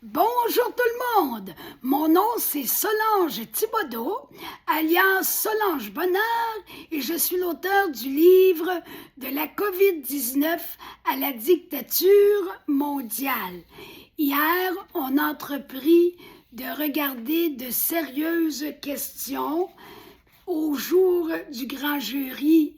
Bonjour tout le monde, mon nom c'est Solange Thibodeau, alias Solange Bonheur, et je suis l'auteur du livre de la COVID-19 à la dictature mondiale. Hier, on a entrepris de regarder de sérieuses questions au jour du grand jury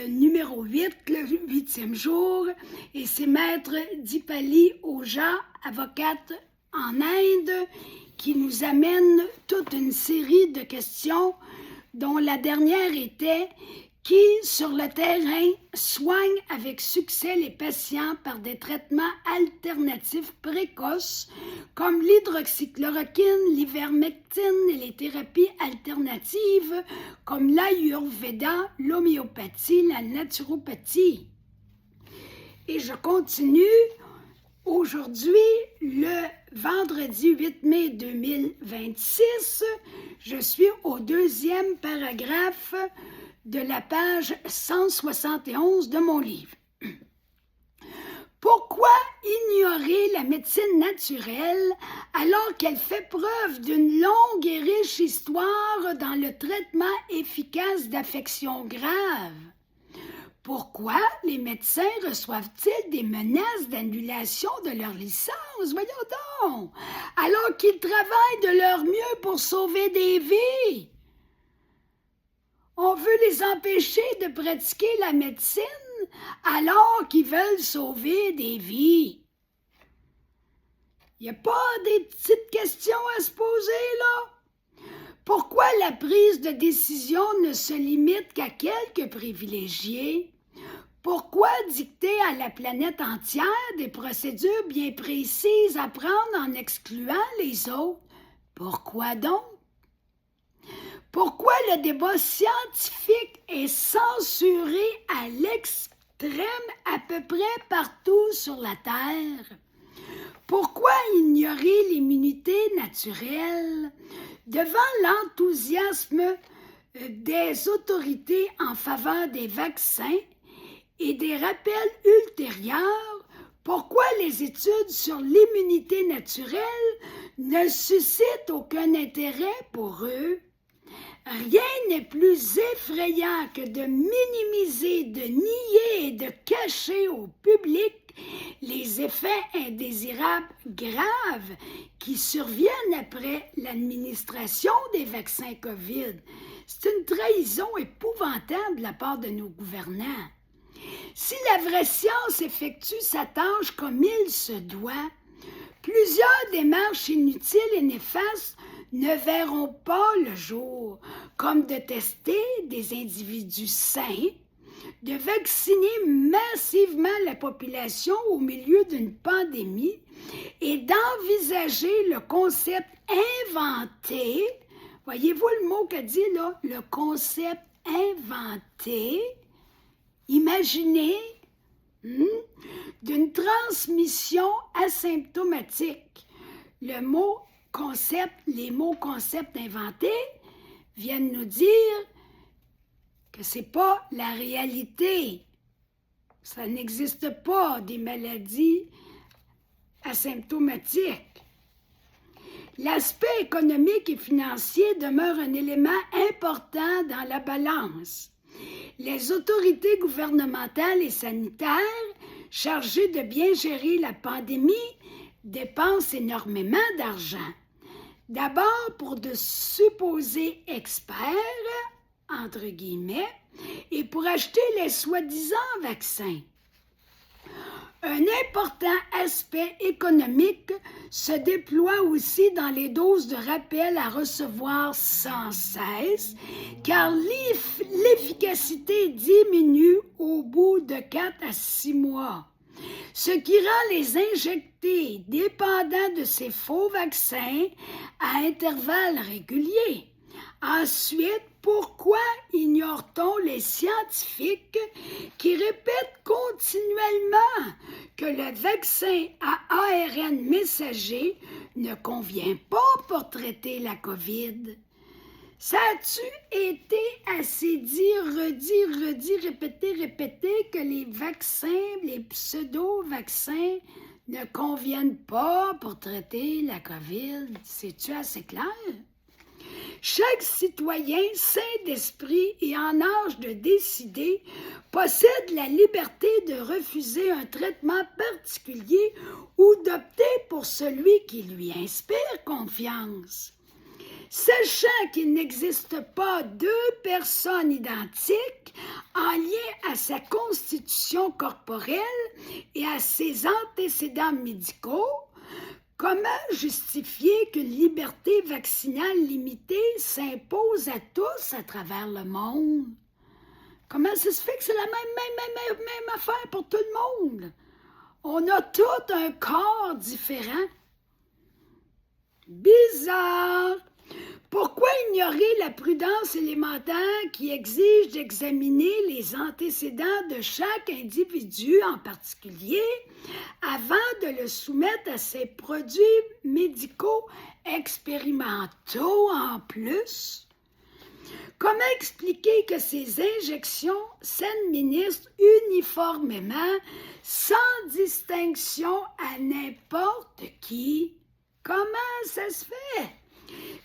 numéro 8, le 8e jour, et c'est Maître Dipali Oja, avocate en Inde, qui nous amène toute une série de questions, dont la dernière était « Qui, sur le terrain, soigne avec succès les patients par des traitements alternatifs précoces comme l'hydroxychloroquine, l'ivermectine et les thérapies alternatives comme l'ayurveda, l'homéopathie, la naturopathie. » Et je continue. Aujourd'hui, le vendredi 8 mai 2026, je suis au deuxième paragraphe de la page 171 de mon livre. Pourquoi ignorer la médecine naturelle alors qu'elle fait preuve d'une longue et riche histoire dans le traitement efficace d'affections graves? Pourquoi les médecins reçoivent-ils des menaces d'annulation de leur licence? Voyons donc! Alors qu'ils travaillent de leur mieux pour sauver des vies. On veut les empêcher de pratiquer la médecine alors qu'ils veulent sauver des vies. Il n'y a pas des petites questions à se poser, là? Pourquoi la prise de décision ne se limite qu'à quelques privilégiés? Pourquoi dicter à la planète entière des procédures bien précises à prendre en excluant les autres? Pourquoi donc? Pourquoi le débat scientifique est censuré à l'extrême à peu près partout sur la Terre? Pourquoi ignorer l'immunité naturelle? Devant l'enthousiasme des autorités en faveur des vaccins et des rappels ultérieurs, pourquoi les études sur l'immunité naturelle ne suscitent aucun intérêt pour eux? Rien n'est plus effrayant que de minimiser, de nier et de cacher au public les effets indésirables graves qui surviennent après l'administration des vaccins COVID. C'est une trahison épouvantable de la part de nos gouvernants. Si la vraie science effectue sa tâche comme il se doit, plusieurs démarches inutiles et néfastes ne verront pas le jour, comme de tester des individus sains, de vacciner massivement la population au milieu d'une pandémie et d'envisager le concept inventé, voyez-vous le mot qu'a dit là, le concept inventé, imaginé, d'une transmission asymptomatique. Le mot concept, les mots concept inventés viennent nous dire que c'est pas la réalité. Ça n'existe pas des maladies asymptomatiques. L'aspect économique et financier demeure un élément important dans la balance. Les autorités gouvernementales et sanitaires chargées de bien gérer la pandémie dépensent énormément d'argent. D'abord pour de supposés experts, entre guillemets, et pour acheter les soi-disant vaccins. Un important aspect économique se déploie aussi dans les doses de rappel à recevoir sans cesse, car l'efficacité diminue au bout de 4 à 6 mois, ce qui rend les injectés dépendants de ces faux vaccins à intervalles réguliers. Ensuite, pourquoi ignore-t-on les scientifiques qui répètent continuellement que le vaccin à ARN messager ne convient pas pour traiter la COVID? Ça a-tu été assez dit, redit, répété que les vaccins, les pseudo-vaccins ne conviennent pas pour traiter la COVID. C'est-tu assez clair? Chaque citoyen sain d'esprit et en âge de décider possède la liberté de refuser un traitement particulier ou d'opter pour celui qui lui inspire confiance. Sachant qu'il n'existe pas deux personnes identiques en lien à sa constitution corporelle et à ses antécédents médicaux, comment justifier qu'une liberté vaccinale limitée s'impose à tous à travers le monde? Comment ça se fait que c'est la même affaire pour tout le monde? On a tout un corps différent. Bizarre! Pourquoi ignorer la prudence élémentaire qui exige d'examiner les antécédents de chaque individu en particulier avant de le soumettre à ses produits médicaux expérimentaux en plus? Comment expliquer que ces injections s'administrent uniformément, sans distinction à n'importe qui? Comment ça se fait?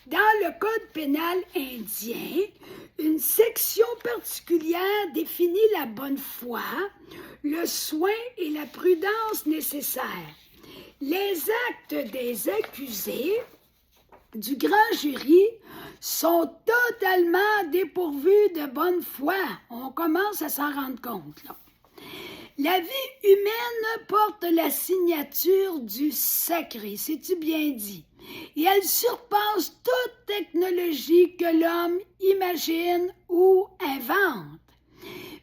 Dans le Code pénal indien, une section particulière définit la bonne foi, le soin et la prudence nécessaires. Les actes des accusés du grand jury sont totalement dépourvus de bonne foi. On commence à s'en rendre compte, là. La vie humaine porte la signature du sacré, c'est-tu bien dit? Et elle surpasse toute technologie que l'homme imagine ou invente.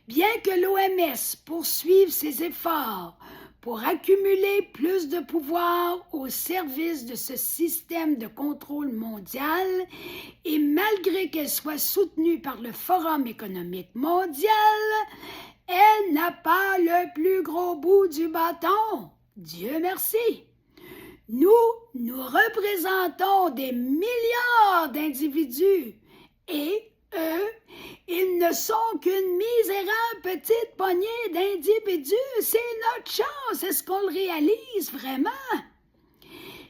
Bien que l'OMS poursuive ses efforts pour accumuler plus de pouvoir au service de ce système de contrôle mondial, et malgré qu'elle soit soutenue par le Forum économique mondial, elle n'a pas le plus gros bout du bâton. Dieu merci. Nous représentons des milliards d'individus et eux, ils ne sont qu'une misérable petite poignée d'individus. C'est notre chance. Est-ce qu'on le réalise vraiment?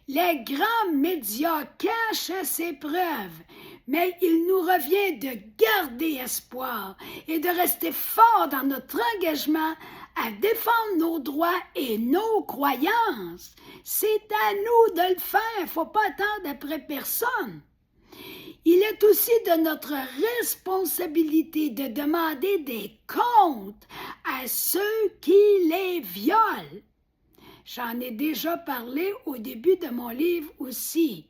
Les grands médias cachent ces preuves, mais il nous revient de garder espoir et de rester forts dans notre engagement à défendre nos droits et nos croyances. C'est à nous de le faire, il ne faut pas attendre après personne. Il est aussi de notre responsabilité de demander des comptes à ceux qui les violent. J'en ai déjà parlé au début de mon livre aussi.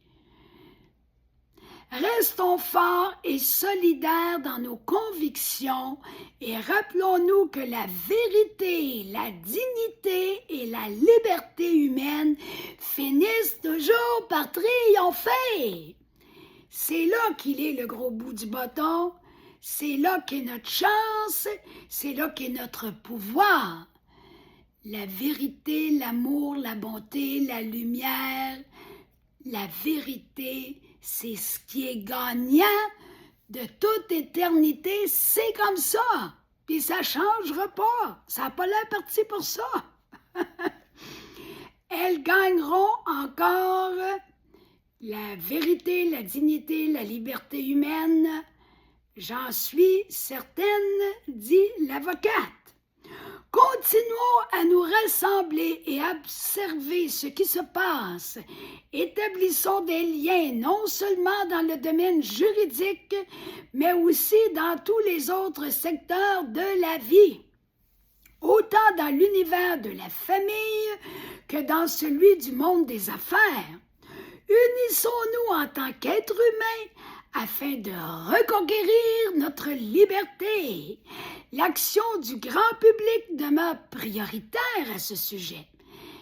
Restons forts et solidaires dans nos convictions et rappelons-nous que la vérité, la dignité et la liberté humaine finissent toujours par triompher. C'est là qu'il est le gros bout du bâton, c'est là qu'est notre chance, c'est là qu'est notre pouvoir. La vérité, l'amour, la bonté, la lumière, la vérité, c'est ce qui est gagnant de toute éternité, c'est comme ça. Puis ça ne changera pas. Ça n'a pas l'air parti pour ça. Elles gagneront encore la vérité, la dignité, la liberté humaine. J'en suis certaine, dit l'avocate. Continuons à nous rassembler et à observer ce qui se passe. Établissons des liens non seulement dans le domaine juridique, mais aussi dans tous les autres secteurs de la vie, autant dans l'univers de la famille que dans celui du monde des affaires. Unissons-nous en tant qu'êtres humains afin de reconquérir notre liberté. L'action du grand public demeure prioritaire à ce sujet.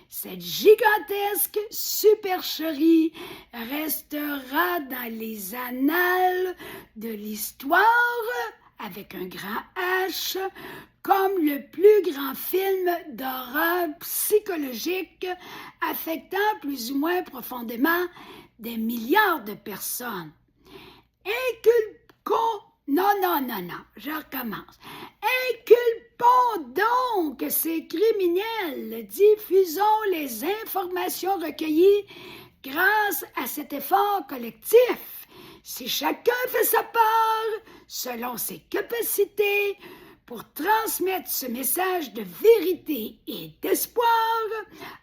Cette gigantesque supercherie restera dans les annales de l'histoire, avec un grand H, comme le plus grand film d'horreur psychologique affectant plus ou moins profondément des milliards de personnes. Inculquons Non, non, non, non, je recommence. Inculpons donc ces criminels, diffusons les informations recueillies grâce à cet effort collectif. Si chacun fait sa part, selon ses capacités, pour transmettre ce message de vérité et d'espoir,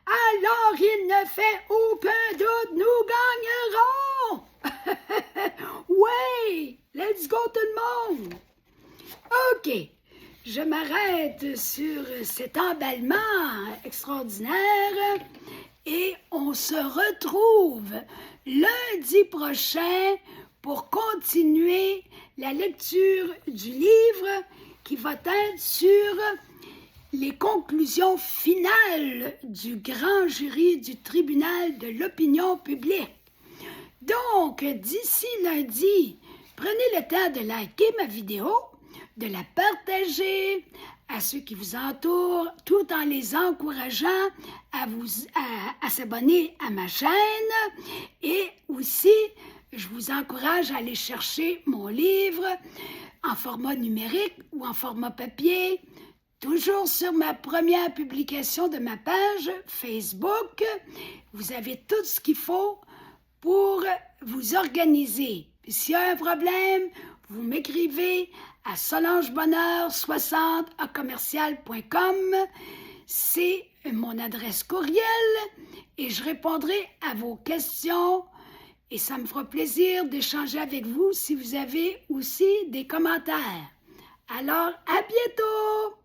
alors il ne fait aucun doute, nous gagnerons! Ouais! Let's go tout le monde! OK, je m'arrête sur cet emballement extraordinaire et on se retrouve lundi prochain pour continuer la lecture du livre qui va être sur les conclusions finales du grand jury du tribunal de l'opinion publique. Donc, d'ici lundi, prenez le temps de liker ma vidéo, de la partager à ceux qui vous entourent, tout en les encourageant à s'abonner à ma chaîne. Et aussi, je vous encourage à aller chercher mon livre en format numérique ou en format papier, toujours sur ma première publication de ma page Facebook. Vous avez tout ce qu'il faut pour vous organiser. Puis s'il y a un problème, vous m'écrivez à solangebonheur60@commercial.com. C'est mon adresse courriel et je répondrai à vos questions. Et ça me fera plaisir d'échanger avec vous si vous avez aussi des commentaires. Alors, à bientôt!